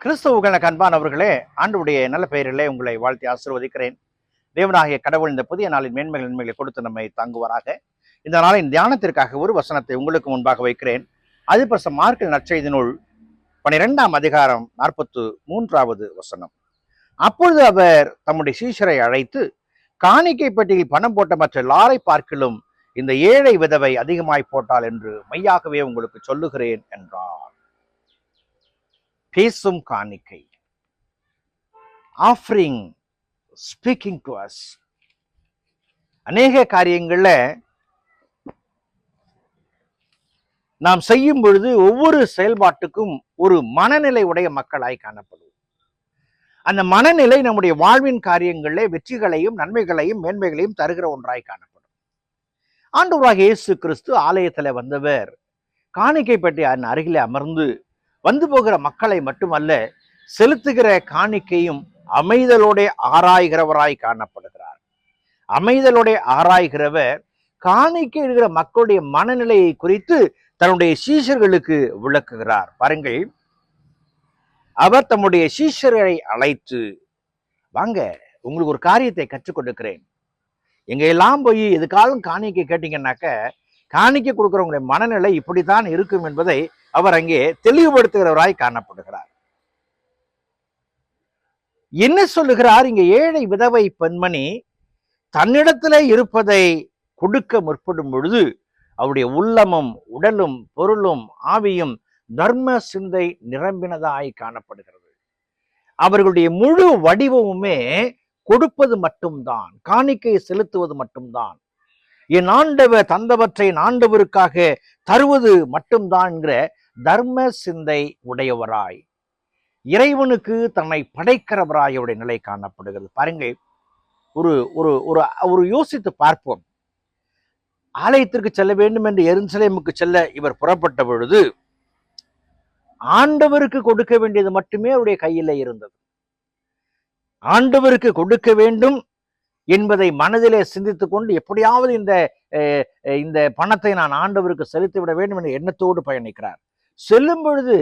கிறிஸ்துவுக்கான அன்பானவர்களே, ஆண்டவருடைய நல்ல பெயரிலே உங்களை வாழ்த்தி ஆசீர்வதிக்கிறேன். தேவனாகிய கடவுள் இந்த புதிய நாளின் மேன்மைகள் நன்மைகளை கொடுத்து நம்மை தாங்குவாராக. இந்த நாளின் தியானத்திற்காக ஒரு வசனத்தை உங்களுக்கு முன்பாக வைக்கிறேன். அது பரிசுத்த மார்க்கு நற்செய்தி நூல் 12ஆம் அதிகாரம் 43வது வசனம். அப்பொழுது அவர் தம்முடைய சீஷரை அழைத்து, காணிக்கை பெட்டியில் பணம் போட்ட மற்ற எல்லாரை பார்க்கிலும் இந்த ஏழை விதவை அதிகமாய் போட்டாள் என்று மெய்யாகவே உங்களுக்கு சொல்லுகிறேன் என்றார். பேசும் காணிக்கை, ஆஃபரிங் ஸ்பீக்கிங் டு அஸ். அநேக காரியங்கள்ல நாம் செய்யும் பொழுது ஒவ்வொரு செயல்பாட்டுக்கும் ஒரு மனநிலை உடைய மக்களாய் காணப்படும். அந்த மனநிலை நம்முடைய வாழ்வின் காரியங்களிலே வெற்றிகளையும் நன்மைகளையும் மேன்மைகளையும் தருகிற ஒன்றாய் காணப்படும். ஆண்டவராகிய இயேசு கிறிஸ்து ஆலயத்தில் வந்தவர் காணிக்கை பெட்டி அருகிலே அமர்ந்து வந்து போகிற மக்களை மட்டுமல்ல, செலுத்துகிற காணிக்கையும் அமைதலோட ஆராய்கிறவராய் காணப்படுகிறார். அமைதலோட ஆராய்கிறவர் காணிக்கை இருக்கிற மக்களுடைய மனநிலையை குறித்து தன்னுடைய சீஷர்களுக்கு விளக்குகிறார். பாருங்கள், அவர் தம்முடைய சீஷரை அழைத்து, வாங்க உங்களுக்கு ஒரு காரியத்தை கற்றுக் கொடுக்கிறேன். எங்க எல்லாம் போய் எதுக்காலும் காணிக்கை கேட்டீங்கன்னாக்க காணிக்கை கொடுக்கிறவங்களுடைய மனநிலை இப்படித்தான் இருக்கும் என்பதை அவர் அங்கே தெளிவுபடுத்துகிறவராய் காணப்படுகிறார். என்ன சொல்லுகிறார்? இங்க ஏழை விதவை பெண்மணி தன்னிடத்துல இருப்பதை கொடுக்க முற்படும் பொழுது அவருடைய உள்ளமும் உடலும் பொருளும் ஆவியும் தர்ம சிந்தை நிரம்பினதாய் காணப்படுகிறது. அவர்களுடைய முழு வடிவமுமே கொடுப்பது மட்டும்தான், காணிக்கை செலுத்துவது மட்டும்தான். என் ஆண்டவர் தந்தவற்றை ஆண்டவருக்காக தருவது மட்டும்தான் என்கிற தர்ம சிந்தை உடையவராய், இறைவனுக்கு தன்னை படைக்கிறவராய் அவருடைய நிலை காணப்படுகிறது. பாருங்கள், ஒரு ஒரு ஒரு யோசித்து பார்ப்போம். ஆலயத்திற்கு செல்ல வேண்டும் என்று எருசலேமுக்கு செல்ல இவர் புறப்பட்ட பொழுது ஆண்டவருக்கு கொடுக்க வேண்டியது மட்டுமே அவருடைய கையில இருந்தது. ஆண்டவருக்கு கொடுக்க வேண்டும் என்பதை மனதிலே சிந்தித்துக் கொண்டு எப்படியாவது இந்த பணத்தை நான் ஆண்டவருக்கு செலுத்திவிட வேண்டும் என்ற எண்ணத்தோடு பயணிக்கிறார். செல்லும் பொழுது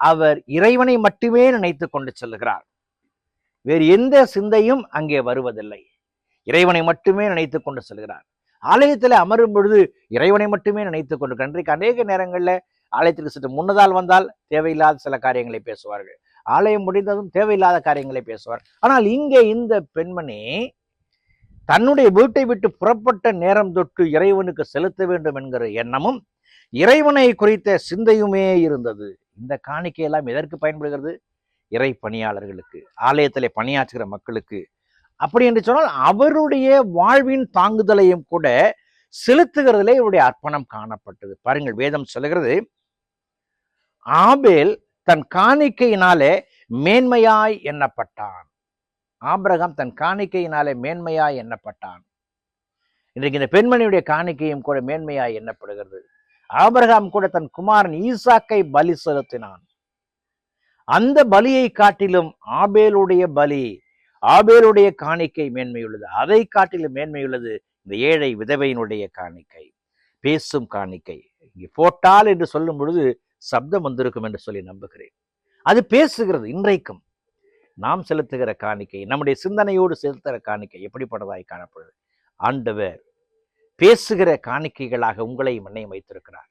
அவர் இறைவனை மட்டுமே நினைத்து கொண்டு செல்லுகிறார். வேறு எந்த சிந்தையும் அங்கே வருவதில்லை. இறைவனை மட்டுமே நினைத்து கொண்டு செல்கிறார். ஆலயத்தில் அமரும் பொழுது இறைவனை மட்டுமே நினைத்துக் கொண்டு, இன்றைக்கு அநேக நேரங்களில் ஆலயத்திற்கு சற்று முன்னதால் வந்தால் தேவையில்லாத சில காரியங்களை பேசுவார்கள். ஆலயம் முடிந்ததும் தேவையில்லாத காரியங்களை பேசுவார். ஆனால் இங்கே இந்த பெண்மணி தன்னுடைய வீட்டை விட்டு புறப்பட்ட நேரம் தொட்டு இறைவனுக்கு செலுத்த வேண்டும் என்கிற எண்ணமும் இறைவனை குறித்த சிந்தையுமே இருந்தது. இந்த காணிக்கையெல்லாம் எதற்கு பயன்படுகிறது? இறை பணியாளர்களுக்கு, ஆலயத்திலே பணியாற்றுகிற மக்களுக்கு. அப்படி என்று சொன்னால் அவருடைய வாழ்வின் தாங்குதலையும் கூட செலுத்துகிறதிலே இவருடைய அர்ப்பணம் காணப்பட்டது. பாருங்கள், வேதம் சொல்லுகிறது, ஆபேல் தன் காணிக்கையினாலே மேன்மையாய் எண்ணப்பட்டான். ஆபிரகாம் தன் காணிக்கையினாலே மேன்மையாய் எண்ணப்பட்டான். இன்றைக்கு இந்த பெண்மணியுடைய காணிக்கையும் கூட மேன்மையாய் எண்ணப்படுகிறது. ஆபிரகாம் கூட தன் குமாரன் ஈசாக்கை பலி செலுத்தினான். அந்த பலியை காட்டிலும் ஆபேலுடைய பலி, ஆபேலுடைய காணிக்கை மேன்மையுள்ளது. அதை காட்டிலும் மேன்மையுள்ளது இந்த ஏழை விதவையினுடைய காணிக்கை, பேசும் காணிக்கை. இங்கே போட்டால் என்று சொல்லும் பொழுது சப்தம் வந்திருக்கும் என்று சொல்லி நம்புகிறேன். அது பேசுகிறது. இன்றைக்கும் நாம் செலுத்துகிற காணிக்கை, நம்முடைய சிந்தனையோடு செலுத்துகிற காணிக்கை எப்படிப்பட்டதாய் காணப்படுது? ஆண்டவர் பேசுகிற காணிக்கைகளாக உங்களையும் என்னையும் வைத்திருக்கிறார்.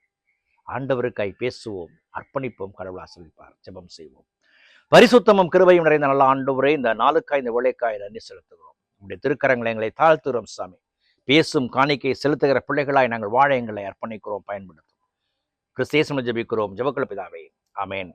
ஆண்டவருக்காய் பேசுவோம், அர்ப்பணிப்போம், கடவுள் ஆசீர்வதிப்பார். ஜெபம் செய்வோம். பரிசுத்தமும் கிருபையும் நிறைந்த நல்ல ஆண்டவரே, இந்த நாளுக்காய் இந்த வேலைக்காய் நன்றி செலுத்துகிறோம். உங்களுடைய திருக்கரங்களை எங்களை தாழ்த்துகிறோம் சாமி. பேசும் காணிக்கை செலுத்துகிற பிள்ளைகளாய் நாங்கள் வாழ எங்களை அர்ப்பணிக்கிறோம், பயன்படுத்தும். கிறிஸ்து இயேசுவில் ஜெபிக்கிறோம், ஜெபக்குள்ள பிதாவே, ஆமென்.